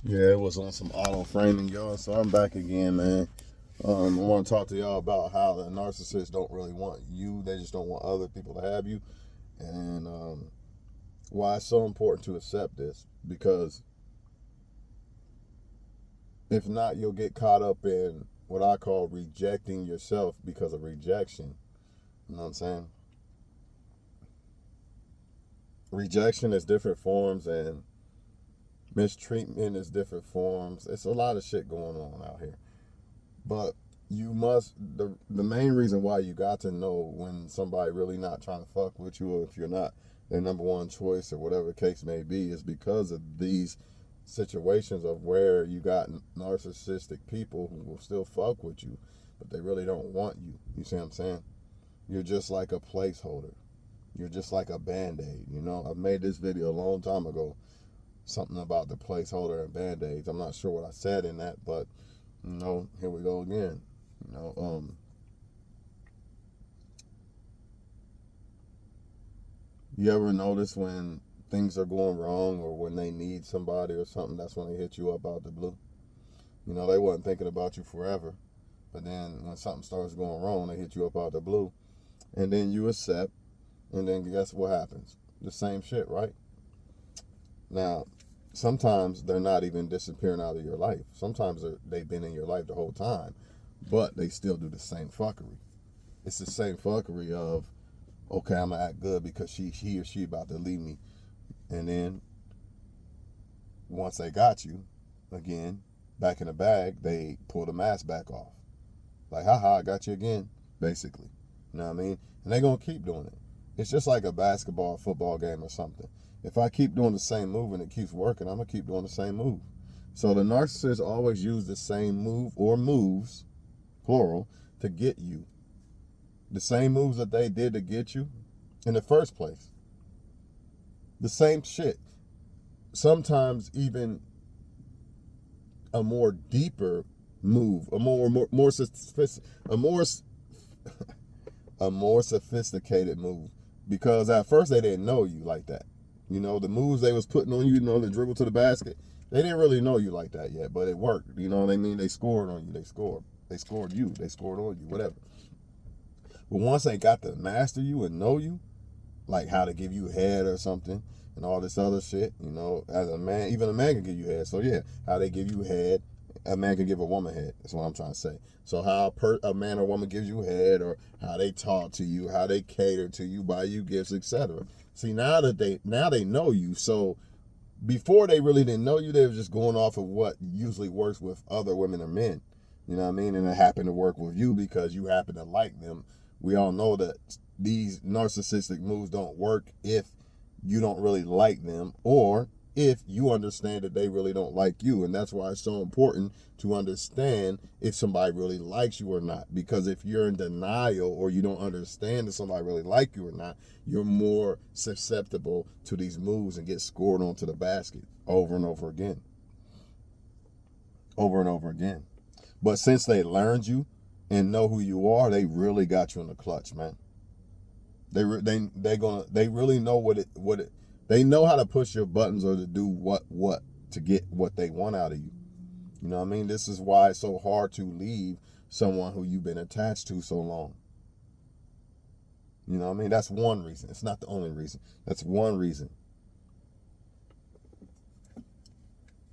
Yeah, it was on some auto framing, y'all. So I'm back again, man. I want to talk to y'all about how the narcissists don't really want you. They just don't want other people to have you. And why it's so important to accept this. Because if not, you'll get caught up in what I call rejecting yourself because of rejection. You know what I'm saying? Rejection is different forms and mistreatment is different forms. It's a lot of shit going on out here. But the main reason why you got to know when somebody really not trying to fuck with you, or if you're not their number one choice or whatever the case may be, is because of these situations of where you got narcissistic people who will still fuck with you, but they really don't want you. You see what I'm saying? You're just like a placeholder. You're just like a band-aid. You know, I made this video a long time ago, something about the placeholder and band-aids. I'm not sure what I said in that, but here we go again. You ever notice when things are going wrong or when they need somebody or something, that's when they hit you up out the blue? They wasn't thinking about you forever, but then when something starts going wrong, they hit you up out the blue, and then you accept, and then guess what happens? The same shit, right? Now, sometimes they're not even disappearing out of your life. Sometimes they've been in your life the whole time, but they still do the same fuckery. It's the same fuckery of, okay, I'm going to act good because he or she about to leave me. And then once they got you, again, back in the bag, they pull the mask back off. Like, haha, I got you again, basically. You know what I mean? And they're going to keep doing it. It's just like a basketball, football game or something. If I keep doing the same move and it keeps working, I'm going to keep doing the same move. So the narcissists always use the same move or moves, plural, to get you. The same moves that they did to get you in the first place. The same shit. Sometimes even a more deeper move, a more sophisticated move. Because at first they didn't know you like that. The moves they was putting on you, the dribble to the basket, they didn't really know you like that yet, but it worked. You know what I mean? They scored on you. They scored you. They scored on you, whatever. But once they got to master you and know you, like how to give you head or something and all this other shit, as a man, even a man can give you head. So yeah, how they give you head, a man can give a woman head. That's what I'm trying to say. So how a man or woman gives you head, or how they talk to you, how they cater to you, buy you gifts, etc. See, now they know you. So before they really didn't know you, they were just going off of what usually works with other women or men. You know what I mean? And it happened to work with you because you happen to like them. We all know that these narcissistic moves don't work if you don't really like them, or if you understand that they really don't like you. And that's why it's so important to understand if somebody really likes you or not. Because if you're in denial or you don't understand that somebody really like you or not, you're more susceptible to these moves and get scored onto the basket over and over again. Over and over again. But since they learned you and know who you are, they really got you in the clutch, man. They really know they know how to push your buttons or to do what to get what they want out of you. You know what I mean? This is why it's so hard to leave someone who you've been attached to so long. You know what I mean? That's one reason. It's not the only reason. That's one reason.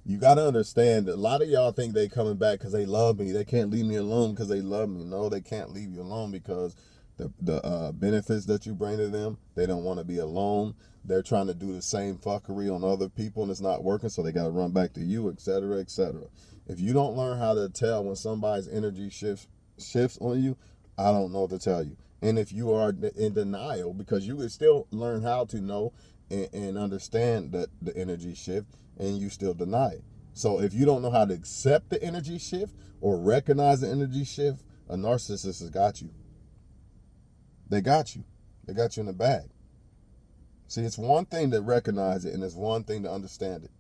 You got to understand that a lot of y'all think they coming back because they love me. They can't leave me alone because they love me. No, they can't leave you alone because the benefits that you bring to them, they don't want to be alone. They're trying to do the same fuckery on other people and it's not working, so they got to run back to you, etc., etc. If you don't learn how to tell when somebody's energy shifts on you, I don't know what to tell you. And if you are in denial, because you can still learn how to know and understand that the energy shift, and you still deny it. So if you don't know how to accept the energy shift or recognize the energy shift, a narcissist has got you. They got you. They got you in the bag. See, it's one thing to recognize it, and it's one thing to understand it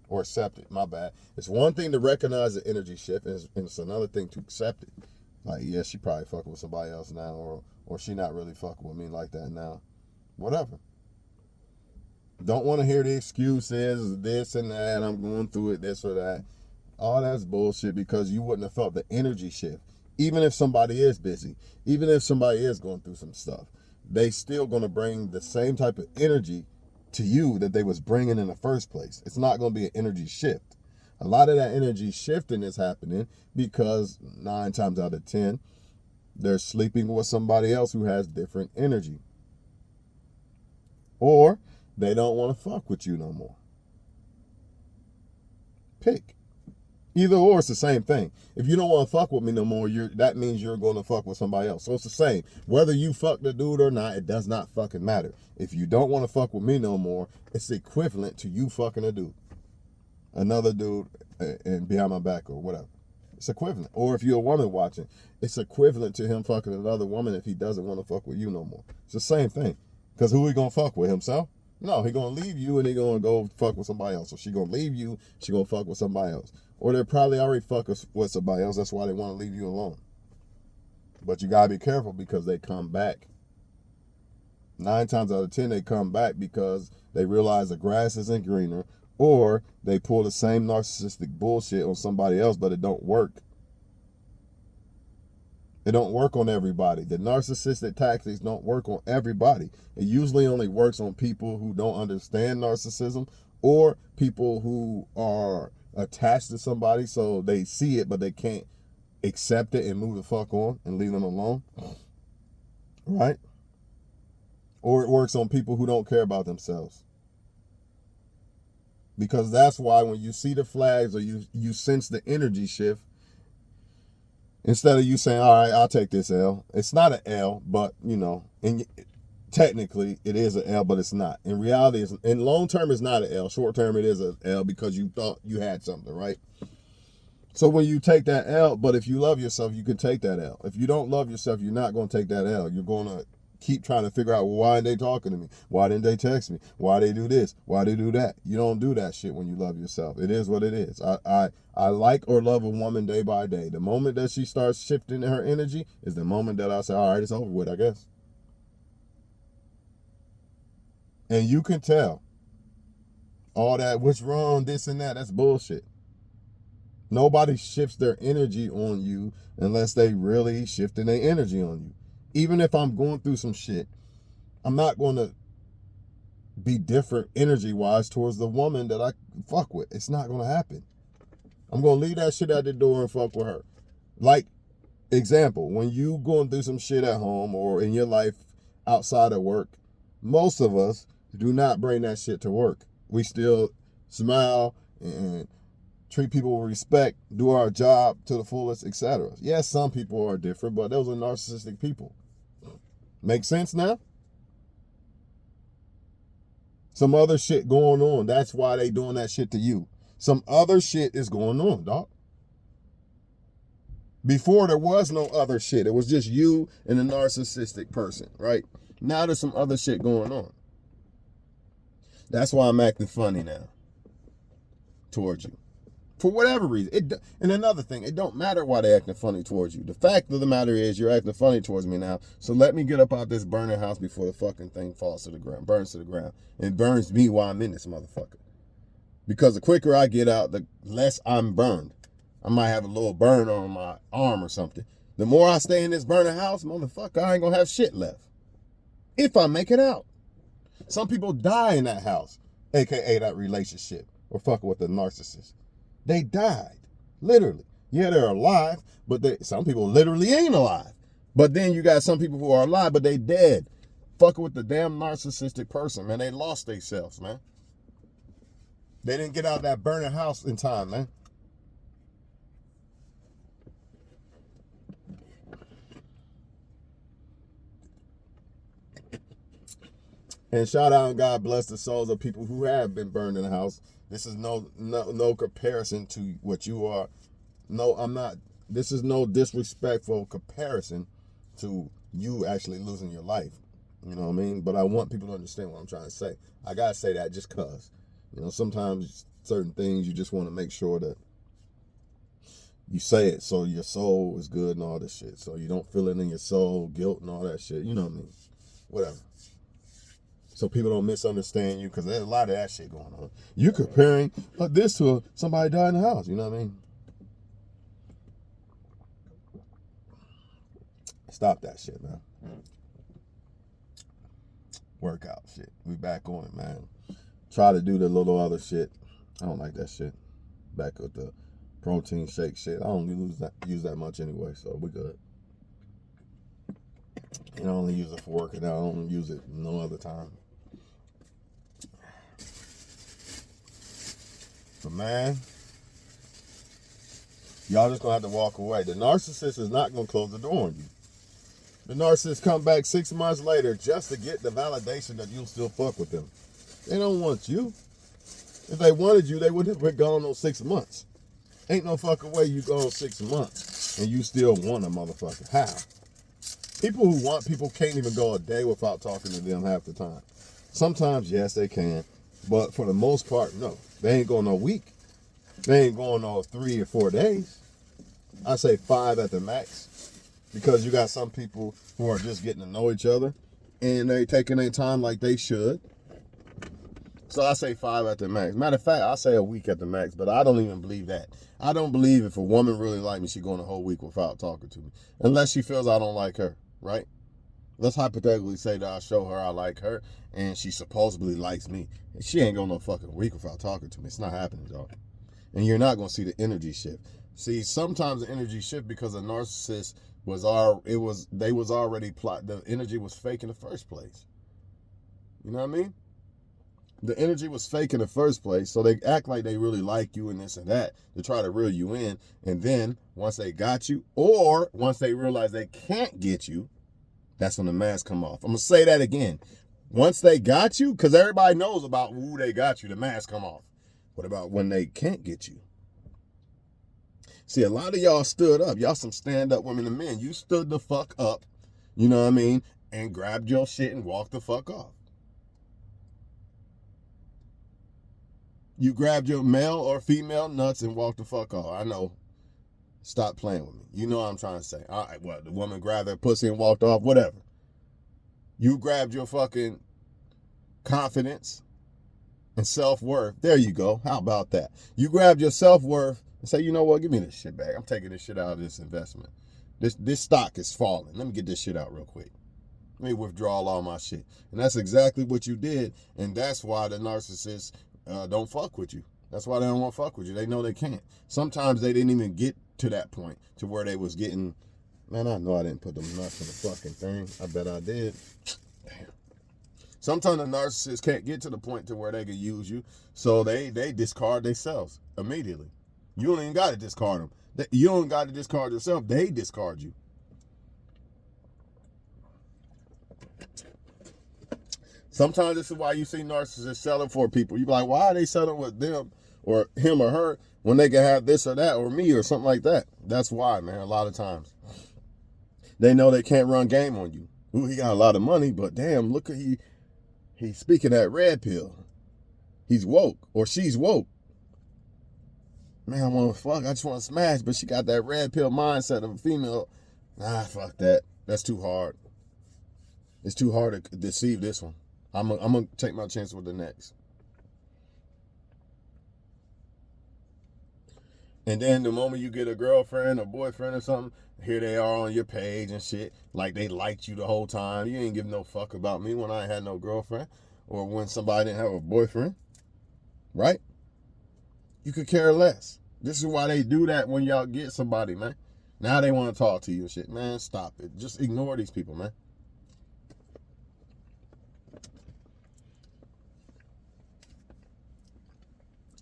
or accept it. My bad. It's one thing to recognize the energy shift, and it's another thing to accept it. Like, yeah, she probably fucking with somebody else now, or she not really fucking with me like that now. Whatever. Don't want to hear the excuses, this and that, I'm going through it, this or that. All that's bullshit, because you wouldn't have felt the energy shift. Even if somebody is busy, even if somebody is going through some stuff, they still going to bring the same type of energy to you that they was bringing in the first place. It's not going to be an energy shift. A lot of that energy shifting is happening because 9 times out of 10, they're sleeping with somebody else who has different energy. Or they don't want to fuck with you no more. Pick. Either or, it's the same thing. If you don't want to fuck with me no more, that means you're going to fuck with somebody else. So it's the same. Whether you fuck the dude or not, it does not fucking matter. If you don't want to fuck with me no more, it's equivalent to you fucking a dude. Another dude and behind my back or whatever. It's equivalent. Or if you're a woman watching, it's equivalent to him fucking another woman if he doesn't want to fuck with you no more. It's the same thing. Because who he going to fuck with? Himself? No, he going to leave you and he going to go fuck with somebody else. So she going to leave you, she going to fuck with somebody else. Or they're probably already fucking with somebody else. That's why they want to leave you alone. But you got to be careful because they come back. 9 times out of 10, they come back because they realize the grass isn't greener, or they pull the same narcissistic bullshit on somebody else, but it don't work. It don't work on everybody. The narcissistic tactics don't work on everybody. It usually only works on people who don't understand narcissism, or people who are attached to somebody, so they see it, but they can't accept it and move the fuck on and leave them alone. Right? Or it works on people who don't care about themselves. Because that's why when you see the flags or you sense the energy shift, instead of you saying, all right, I'll take this L. It's not an L, but, and technically it is an L, but it's not. In reality, in long term, it's not an L. Short term, it is an L because you thought you had something, right? So when you take that L, but if you love yourself, you can take that L. If you don't love yourself, you're not going to take that L. You're going to keep trying to figure out, well, why aren't they talking to me? Why didn't they text me? Why they do this? Why they do that? You don't do that shit when you love yourself. It is what it is. I like or love a woman day by day. The moment that she starts shifting her energy is the moment that I say, all right, it's over with, I guess. And you can tell all that, what's wrong, this and that, that's bullshit. Nobody shifts their energy on you unless they really shifting their energy on you. Even if I'm going through some shit, I'm not going to be different energy-wise towards the woman that I fuck with. It's not going to happen. I'm going to leave that shit at the door and fuck with her. Like, example, when you going through some shit at home or in your life outside of work, most of us do not bring that shit to work. We still smile and treat people with respect, do our job to the fullest, etc. Yes, some people are different, but those are narcissistic people. Make sense now? Some other shit going on. That's why they doing that shit to you. Some other shit is going on, dog. Before there was no other shit. It was just you and a narcissistic person, right? Now there's some other shit going on. That's why I'm acting funny now towards you. For whatever reason. And another thing, it don't matter why they're acting funny towards you. The fact of the matter is you're acting funny towards me now. So let me get up out this burning house before the fucking thing falls to the ground, burns to the ground. And burns me while I'm in this motherfucker. Because the quicker I get out, the less I'm burned. I might have a little burn on my arm or something. The more I stay in this burning house, motherfucker, I ain't gonna have shit left. If I make it out. Some people die in that house, aka that relationship, or fucking with the narcissist. They died, literally. Yeah, they're alive, but some people literally ain't alive. But then you got some people who are alive, but they dead. Fucking with the damn narcissistic person, man. They lost themselves, man. They didn't get out of that burning house in time, man. And shout out and God bless the souls of people who have been burned in the house. This is no comparison to what you are. No, I'm not. This is no disrespectful comparison to you actually losing your life. You know what I mean? But I want people to understand what I'm trying to say. I got to say that just because. Sometimes certain things you just want to make sure that you say it so your soul is good and all this shit. So you don't feel it in your soul, guilt and all that shit. You know what I mean? Whatever. So people don't misunderstand you, because there's a lot of that shit going on. You're comparing this to somebody died in the house. You know what I mean? Stop that shit, man. Workout shit. We back on it, man. Try to do the little other shit. I don't like that shit. Back with the protein shake shit. I don't use that much anyway, so we good. I only use it for working out. I don't use it no other time. But man, y'all just gonna have to walk away. The narcissist is not gonna close the door on you. The narcissist come back 6 months later just to get the validation that you'll still fuck with them. They don't want you. If they wanted you, they wouldn't have been gone those 6 months. Ain't no fucking way you go 6 months and you still want a motherfucker. How? People who want people can't even go a day without talking to them half the time. Sometimes, yes, they can. But for the most part, no. They ain't going no week. They ain't going no 3 or 4 days. I say 5 at the max. Because you got some people who are just getting to know each other and they taking their time like they should. So I say 5 at the max. Matter of fact, I say a week at the max, but I don't even believe that. I don't believe if a woman really like me, she going a whole week without talking to me. Unless she feels I don't like her, right? Let's hypothetically say that I show her I like her and she supposedly likes me. She ain't going no fucking week without talking to me. It's not happening, y'all. And you're not going to see the energy shift. See, sometimes the energy shift because a narcissist the energy was fake in the first place. You know what I mean? The energy was fake in the first place, so they act like they really like you and this and that to try to reel you in. And then once they got you, or once they realize they can't get you, that's when the mask come off. I'm gonna say that again. Once they got you, because everybody knows about who they got you, the mask come off. What about when they can't get you? See, a lot of y'all stood up. Y'all some stand-up women and men. You stood the fuck up, you know what I mean, and grabbed your shit and walked the fuck off. You grabbed your male or female nuts and walked the fuck off. I know. Stop playing with me. You know what I'm trying to say. All right, well, the woman grabbed her pussy and walked off, whatever. You grabbed your fucking confidence and self-worth. There you go. How about that? You grabbed your self-worth and say, you know what, give me this shit back. I'm taking this shit out of this investment. This stock is falling. Let me get this shit out real quick. Let me withdraw all my shit. And that's exactly what you did. And that's why the narcissists don't fuck with you. That's why they don't want to fuck with you. They know they can't. Sometimes they didn't even get to that point to where they was getting, man, I know I didn't put them nuts in the fucking thing. I bet I did. Damn. Sometimes the narcissists can't get to the point to where they can use you, so they discard themselves immediately. You don't even got to discard them. You don't got to discard yourself. They discard you. Sometimes this is why you see narcissists selling for people. You be like, why are they selling with them or him or her when they can have this or that or me or something like that? That's why, man, a lot of times. They know they can't run game on you. Ooh, he got a lot of money, but damn, look at he's speaking that red pill. He's woke or she's woke. Man, I want to fuck. I just want to smash, but she got that red pill mindset of a female. Nah, fuck that. That's too hard. It's too hard to deceive this one. I'm going to take my chance with the next. And then the moment you get a girlfriend or boyfriend or something, here they are on your page and shit. Like they liked you the whole time. You ain't give no fuck about me when I ain't had no girlfriend or when somebody didn't have a boyfriend. Right? You could care less. This is why they do that when y'all get somebody, man. Now they want to talk to you and shit. Man, stop it. Just ignore these people, man.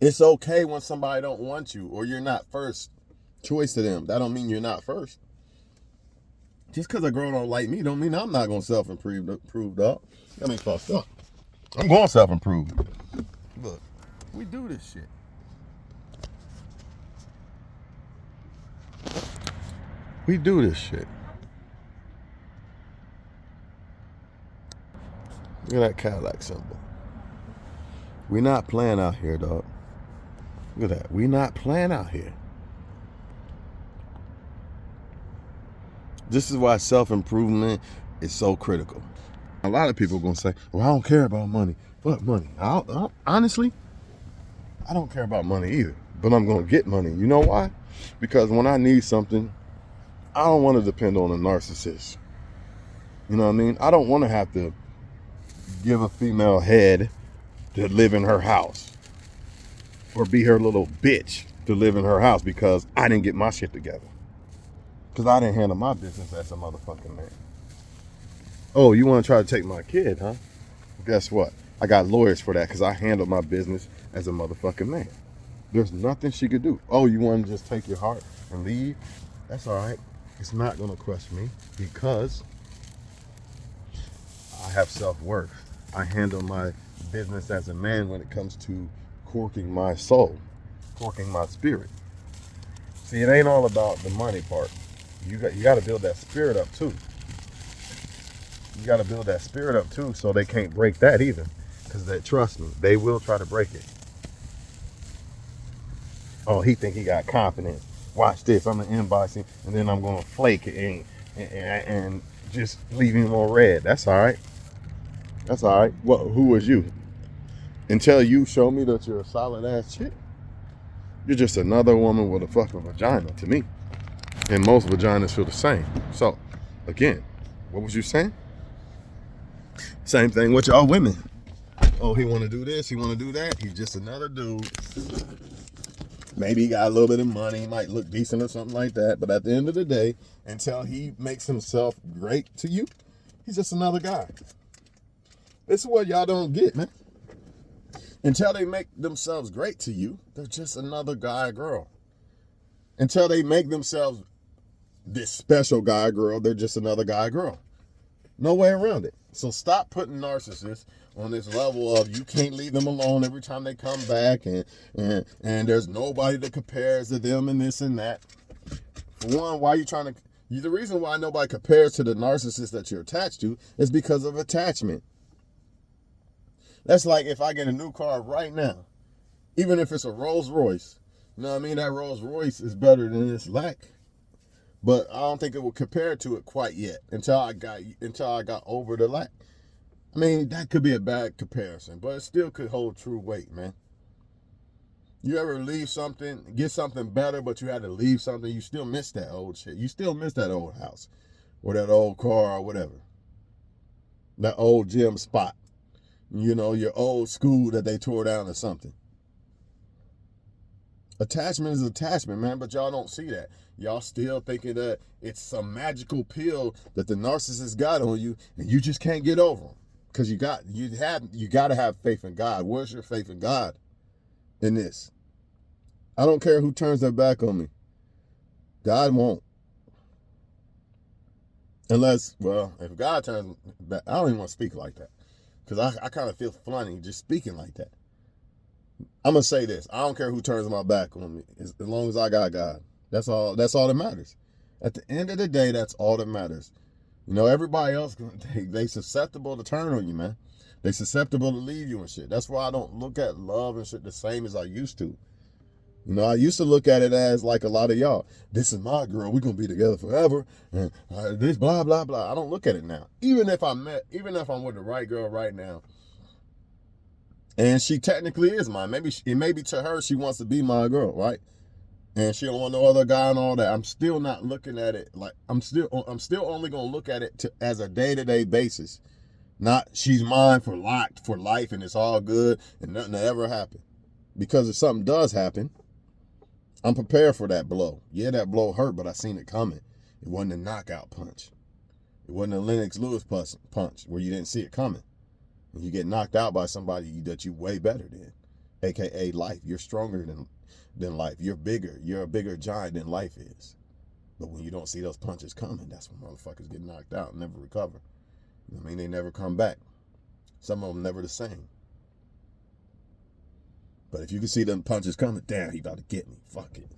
It's okay when somebody don't want you or you're not first choice to them. That don't mean you're not first. Just because a girl don't like me don't mean I'm not going to self-improve, dog. That means fucked up. I'm going to self-improve. Look, we do this shit. We do this shit. Look at that Cadillac symbol. We not playing out here, dog. Look at that. We not playing out here. This is why self-improvement is so critical. A lot of people gonna say, well, I don't care about money. Fuck money. Honestly, I don't care about money either, but I'm gonna get money. You know why? Because when I need something, I don't want to depend on a narcissist. You know what I mean? I don't want to have to give a female head to live in her house or be her little bitch to live in her house because I didn't get my shit together. Because I didn't handle my business as a motherfucking man. Oh, you want to try to take my kid, huh? Guess what? I got lawyers for that because I handled my business as a motherfucking man. There's nothing she could do. Oh, you want to just take your heart and leave? That's all right. It's not going to crush me because I have self-worth. I handle my business as a man when it comes to corking my soul, corking my spirit. See, it ain't all about the money part. You got to build that spirit up too. You got to build that spirit up too, so they can't break that either. Because trust me, they will try to break it. Oh, he think he got confidence. Watch this, I'm gonna inbox him, and then I'm gonna flake it and just leave him on red. That's all right. That's all right. Well, who was you? Until you show me that you're a solid ass chick, you're just another woman with a fucking vagina to me. And most vaginas feel the same. So, again, what was you saying? Same thing with y'all women. Oh, he want to do this, he want to do that. He's just another dude. Maybe he got a little bit of money, he might look decent or something like that. But at the end of the day, until he makes himself great to you, he's just another guy. This is what y'all don't get, man. Until they make themselves great to you, they're just another guy or girl. Until they make themselves this special guy or girl, they're just another guy or girl. No way around it. So stop putting narcissists on this level of you can't leave them alone every time they come back and there's nobody that compares to them and this and that. For one, why are you trying to... The reason why nobody compares to the narcissist that you're attached to is because of attachment. That's like if I get a new car right now, even if it's a Rolls Royce, you know what I mean? That Rolls Royce is better than this lack. But I don't think it will compare to it quite yet until I got over the lack. I mean, that could be a bad comparison, but it still could hold true weight, man. You ever leave something, get something better, but you had to leave something, you still miss that old shit. You still miss that old house or that old car or whatever. That old gym spot. You know, your old school that they tore down or something. Attachment is attachment, man, but y'all don't see that. Y'all still thinking that it's some magical pill that the narcissist got on you and you just can't get over them. Because you got to have faith in God. Where's your faith in God in this? I don't care who turns their back on me. God won't. Unless, well, if God turns back, I don't even want to speak like that. Because I kind of feel funny just speaking like that. I'm going to say this. I don't care who turns my back on me. As long as I got God. That's all that matters. At the end of the day, that's all that matters. You know, everybody else, they susceptible to turn on you, man. They susceptible to leave you and shit. That's why I don't look at love and shit the same as I used to. You know, I used to look at it as like a lot of y'all. This is my girl. We're going to be together forever. And this blah, blah, blah. I don't look at it now. Even if I'm with the right girl right now, and she technically is mine. Maybe to her, she wants to be my girl, right? And she don't want no other guy and all that. I'm still not looking at it like I'm still only gonna look at it as a day-to-day basis. Not she's mine for life and it's all good and nothing will ever happen. Because if something does happen, I'm prepared for that blow. Yeah, that blow hurt, but I seen it coming. It wasn't a knockout punch. It wasn't a Lennox Lewis punch where you didn't see it coming. And you get knocked out by somebody that you way better than, aka life. You're stronger than life. You're bigger. You're a bigger giant than life is. But when you don't see those punches coming, that's when motherfuckers get knocked out and never recover. You know what I mean? They never come back. Some of them never the same. But if you can see them punches coming, damn, he about to get me. Fuck it.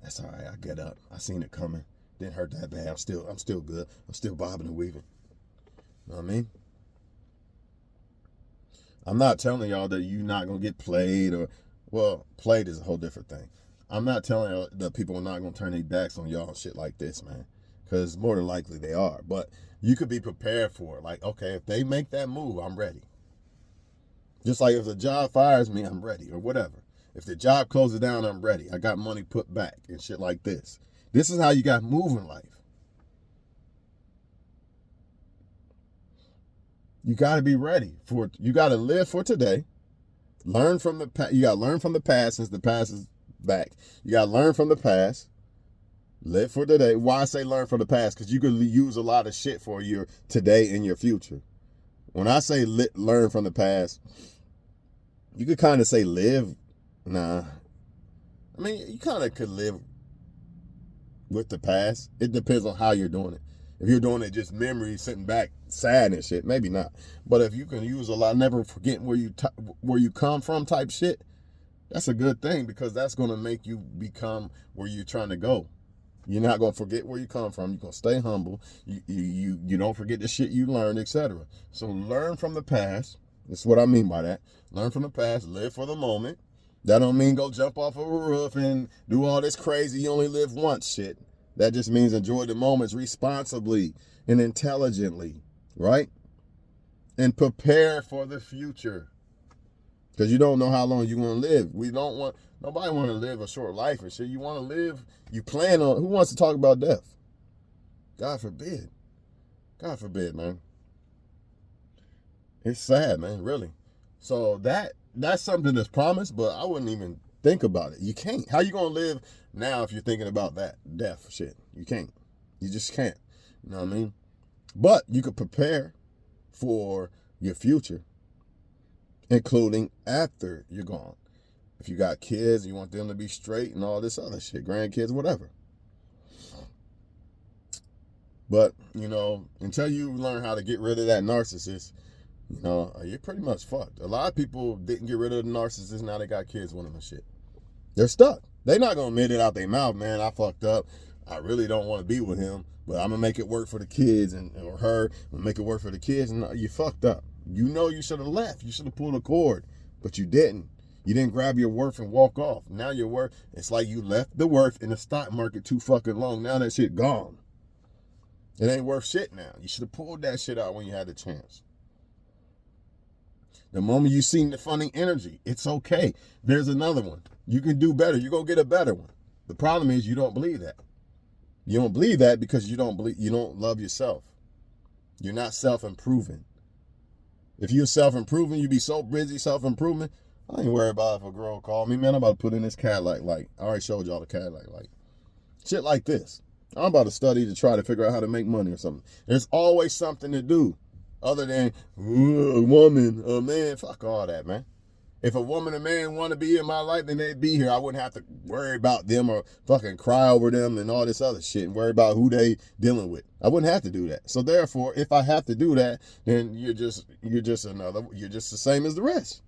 That's all right. I get up. I seen it coming. Didn't hurt that bad. I'm still good. I'm still bobbing and weaving. You know what I mean? I'm not telling y'all that you're not going to get played or, well, played is a whole different thing. I'm not telling y'all that people are not going to turn their backs on y'all and shit like this, man. because more than likely they are. But you could be prepared for it. Like, okay, if they make that move, I'm ready. Just like if the job fires me, I'm ready, or whatever. If the job closes down, I'm ready. I got money put back and shit like this. This is how you got to move in life. You got to be ready for it. You got to live for today. Learn from the past. You got to learn from the past since the past is back. You got to learn from the past. Live for today. Why I say learn from the past? Because you could use a lot of shit for your today and your future. When I say learn from the past, you could kind of say live. Nah. I mean, you kind of could live with the past. It depends on how you're doing it. If you're doing it just memory, sitting back, sad and shit, maybe not. But if you can use a lot, never forgetting where you come from type shit, that's a good thing, because that's going to make you become where you're trying to go. You're not going to forget where you come from. You're going to stay humble. You don't forget the shit you learned, etc. So learn from the past. That's what I mean by that. Learn from the past. Live for the moment. That don't mean go jump off of a roof and do all this crazy you only live once shit. That just means enjoy the moments responsibly and intelligently, right? And prepare for the future. Because you don't know how long you're going to live. Nobody want to live a short life and shit. You want to live, you plan on, who wants to talk about death? God forbid. God forbid, man. It's sad, man, really. So that's something that's promised, but I wouldn't even think about it. You can't. How you going to live now if you're thinking about that death shit? You can't. You just can't. You know what I mean? But you could prepare for your future, including after you're gone. If you got kids, you want them to be straight and all this other shit, grandkids, whatever. But, until you learn how to get rid of that narcissist, you're pretty much fucked. A lot of people didn't get rid of the narcissist, now they got kids with them and shit. They're stuck. They're not going to admit it out their mouth, man, I fucked up. I really don't want to be with him, but I'm going to make it work for the kids or her. I'm going to make it work for the kids. And you fucked up. You should have left. You should have pulled a cord, but you didn't. You didn't grab your worth and walk off. Now your worth, it's like you left the worth in the stock market too fucking long. Now that shit gone. It ain't worth shit now. You should have pulled that shit out when you had the chance. The moment you seen the funny energy, it's okay. There's another one. You can do better. You're going to get a better one. The problem is you don't believe that. You don't believe that because you don't love yourself. You're not self-improving. If you're self-improving, you be so busy self-improving, I ain't worried about if a girl call me, man, I'm about to put in this Cadillac light. I already showed y'all the Cadillac light. Shit like this. I'm about to study to try to figure out how to make money or something. There's always something to do other than a woman, a man. Fuck all that, man. If a woman and man want to be in my life, then they'd be here. I wouldn't have to worry about them or fucking cry over them and all this other shit and worry about who they dealing with. I wouldn't have to do that. So therefore, if I have to do that, then you're just the same as the rest.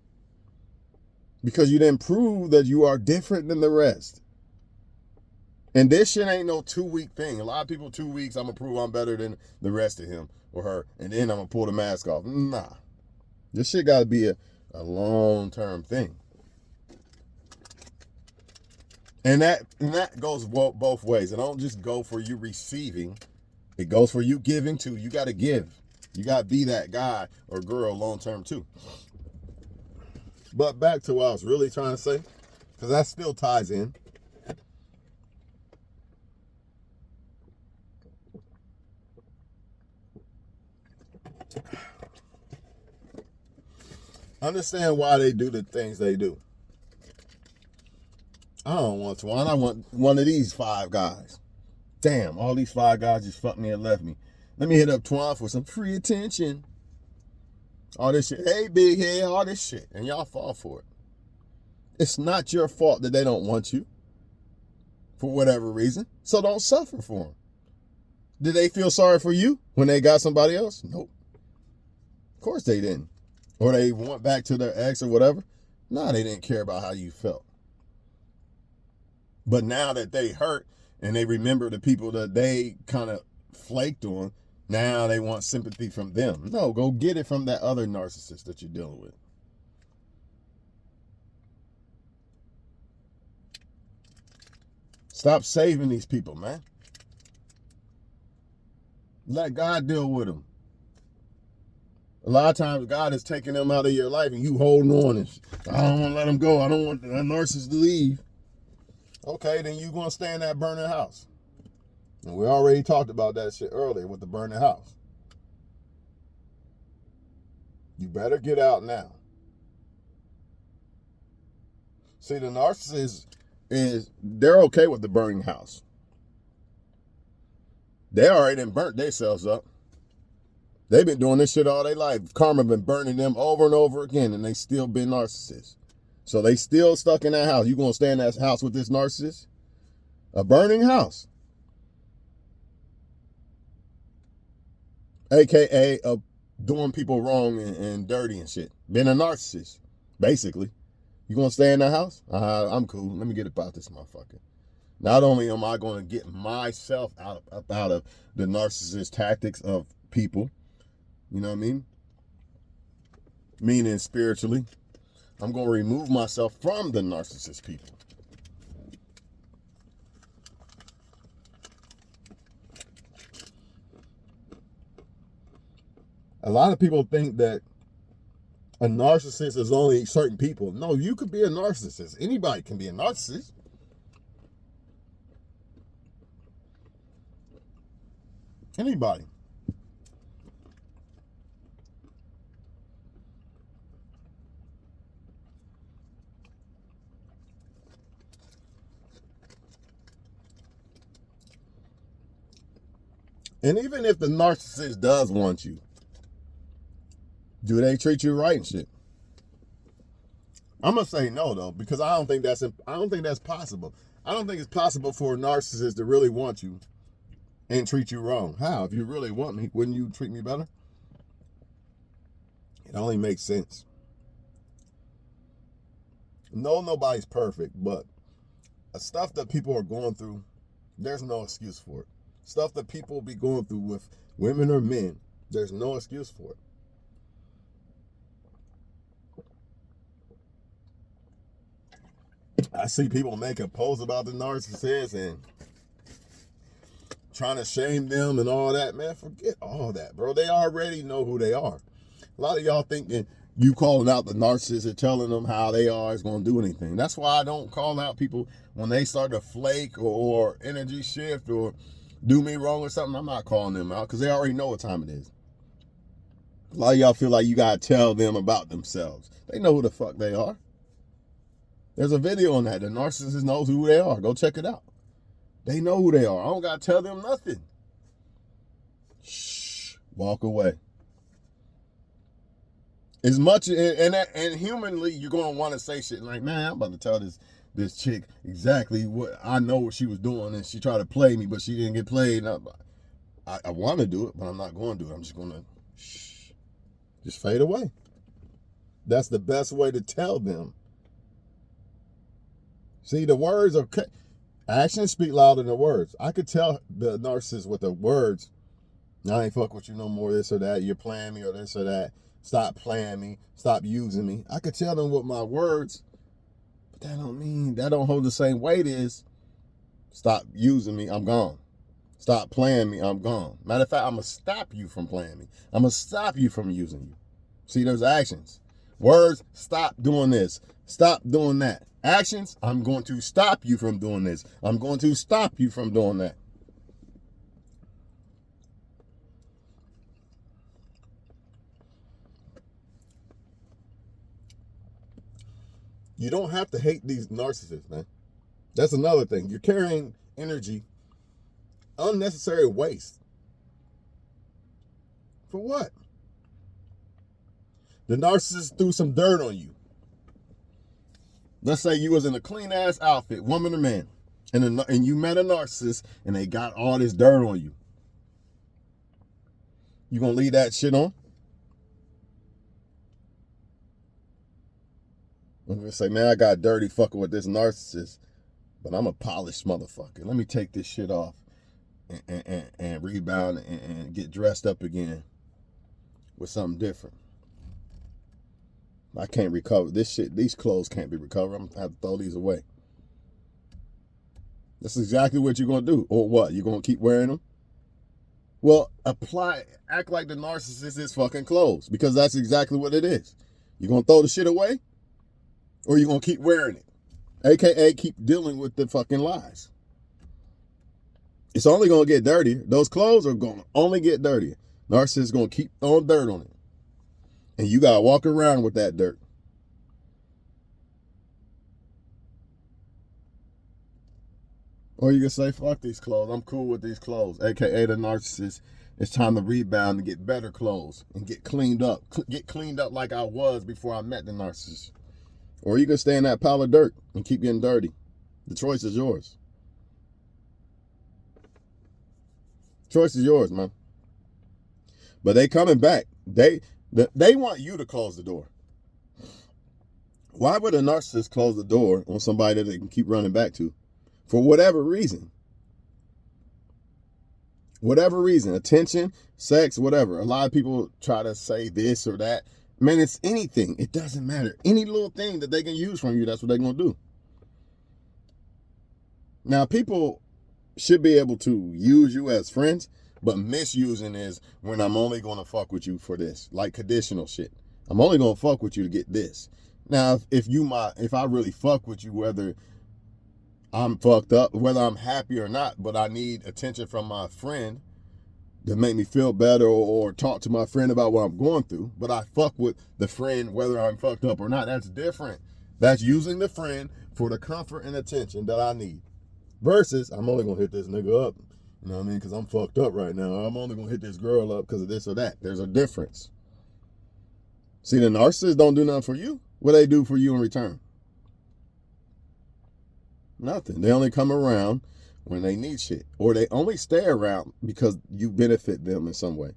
Because you didn't prove that you are different than the rest. And this shit ain't no 2-week thing. A lot of people, 2 weeks, I'm going to prove I'm better than the rest of him or her. And then I'm going to pull the mask off. Nah. This shit got to be a long-term thing. And that goes both ways. It don't just go for you receiving. It goes for you giving too. You got to give. You got to be that guy or girl long-term too. But back to what I was really trying to say, because that still ties in. Understand why they do the things they do. I don't want to. I want one of these 5 guys. Damn, all these 5 guys just fucked me and left me. Let me hit up Twan for some free attention. All this shit. Hey, big head, all this shit. And y'all fall for it. It's not your fault that they don't want you. For whatever reason. So don't suffer for them. Did they feel sorry for you when they got somebody else? Nope. Of course they didn't. Or they went back to their ex or whatever. No, they didn't care about how you felt. But now that they hurt and they remember the people that they kind of flaked on, now they want sympathy from them. No, go get it from that other narcissist that you're dealing with. Stop saving these people, man. Let God deal with them. A lot of times God is taking them out of your life and you holding on and I don't want to let them go. I don't want that narcissist to leave. Okay, then you're going to stay in that burning house. And we already talked about that shit earlier with the burning house. You better get out now. See, the narcissist they're okay with the burning house. They already done burnt themselves up. They've been doing this shit all their life. Karma been burning them over and over again, and they still been narcissists. So they still stuck in that house. You gonna stay in that house with this narcissist? A burning house. AKA doing people wrong and dirty and shit. Being a narcissist, basically. You gonna stay in that house? I'm cool. Let me get about this motherfucker. Not only am I going to get myself out of the narcissist tactics of people, you know what I mean? Meaning spiritually, I'm going to remove myself from the narcissist people. A lot of people think that a narcissist is only certain people. No, you could be a narcissist. Anybody can be a narcissist. Anybody. And even if the narcissist does want you, do they treat you right and shit? I'm gonna say no though, because I don't think that's possible. I don't think it's possible for a narcissist to really want you and treat you wrong. How? If you really want me, wouldn't you treat me better? It only makes sense. No, nobody's perfect, but stuff that people are going through, there's no excuse for it. Stuff that people be going through with women or men, there's no excuse for it. I see people make a post about the narcissist and trying to shame them and all that. Man, forget all that, bro. They already know who they are. A lot of y'all thinking you calling out the narcissist and telling them how they are is going to do anything. That's why I don't call out people when they start to flake or energy shift or do me wrong or something. I'm not calling them out because they already know what time it is. A lot of y'all feel like you got to tell them about themselves. They know who the fuck they are. There's a video on that. The narcissist knows who they are. Go check it out. They know who they are. I don't got to tell them nothing. Shh. Walk away. As much, and humanly, you're going to want to say shit like, man, I'm about to tell this chick exactly what I know what she was doing, and she tried to play me, but she didn't get played. I want to do it, but I'm not going to do it. I'm just going to just fade away. That's the best way to tell them. See, the words are... Actions speak louder than words. I could tell the narcissist with the words, I ain't fuck with you no more, this or that. You're playing me or this or that. Stop playing me. Stop using me. I could tell them with my words, but that don't hold the same weight as stop using me, I'm gone. Stop playing me, I'm gone. Matter of fact, I'm going to stop you from playing me. I'm going to stop you from using you. See, there's actions. Words, stop doing this. Stop doing that. Actions, I'm going to stop you from doing this. I'm going to stop you from doing that. You don't have to hate these narcissists, man. That's another thing. You're carrying energy, unnecessary waste. For what? The narcissist threw some dirt on you. Let's say you was in a clean ass outfit, woman or man, and you met a narcissist and they got all this dirt on you. You gonna leave that shit on? I'm gonna say, man, I got dirty fucking with this narcissist, but I'm a polished motherfucker. Let me take this shit off and rebound and get dressed up again with something different. I can't recover this shit. These clothes can't be recovered. I'm gonna have to throw these away. That's exactly what you're gonna do. Or what? You're gonna keep wearing them? Well, act like the narcissist is fucking clothes, because that's exactly what it is. You gonna throw the shit away, or you gonna keep wearing it? AKA keep dealing with the fucking lies. It's only gonna get dirtier. Those clothes are gonna only get dirtier. Narcissist is gonna keep throwing dirt on it. And you gotta walk around with that dirt. Or you can say, fuck these clothes. I'm cool with these clothes. AKA the narcissist. It's time to rebound and get better clothes and get cleaned up. Get cleaned up like I was before I met the narcissist. Or you can stay in that pile of dirt and keep getting dirty. The choice is yours. Choice is yours, man. But they coming back. They want you to close the door. Why would a narcissist close the door on somebody that they can keep running back to? For whatever reason. Whatever reason. Attention, sex, whatever. A lot of people try to say this or that. Man, it's anything. It doesn't matter. Any little thing that they can use from you, that's what they're going to do. Now, people should be able to use you as friends, but misusing is when I'm only going to fuck with you for this. Like conditional shit. I'm only going to fuck with you to get this. Now, if I really fuck with you, whether I'm fucked up, whether I'm happy or not, but I need attention from my friend to make me feel better, or talk to my friend about what I'm going through, but I fuck with the friend whether I'm fucked up or not. That's different. That's using the friend for the comfort and attention that I need. Versus, I'm only going to hit this nigga up, you know what I mean, because I'm fucked up right now. I'm only going to hit this girl up because of this or that. There's a difference. See, the narcissists don't do nothing for you. What they do for you in return? Nothing. They only come around when they need shit. Or they only stay around because you benefit them in some way.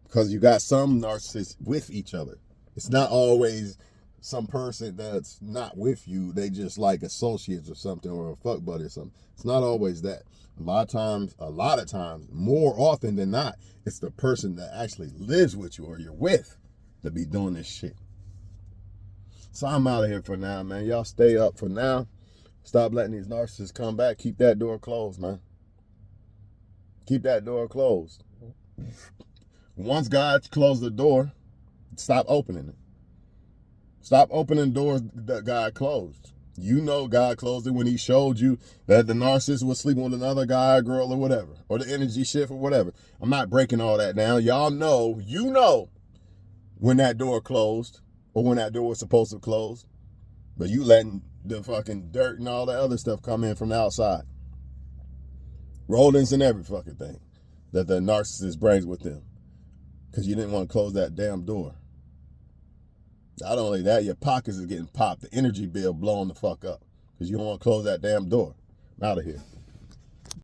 Because you got some narcissists with each other. It's not always some person that's not with you. They just like associates or something, or a fuck buddy or something. It's not always that. A lot of times, more often than not, it's the person that actually lives with you or you're with that be doing this shit. So I'm out of here for now, man. Y'all stay up for now. Stop letting these narcissists come back. Keep that door closed, man. Keep that door closed. Once God closed the door, stop opening it. Stop opening doors that God closed. You know God closed it when he showed you that the narcissist was sleeping with another guy or girl or whatever. Or the energy shift or whatever. I'm not breaking all that down. Y'all know, you know when that door closed or when that door was supposed to close. But you letting the fucking dirt and all that other stuff come in from the outside. Rodents and every fucking thing that the narcissist brings with them. Because you didn't want to close that damn door. Not only that, your pockets is getting popped. The energy bill blowing the fuck up. Because you don't want to close that damn door. I'm out of here.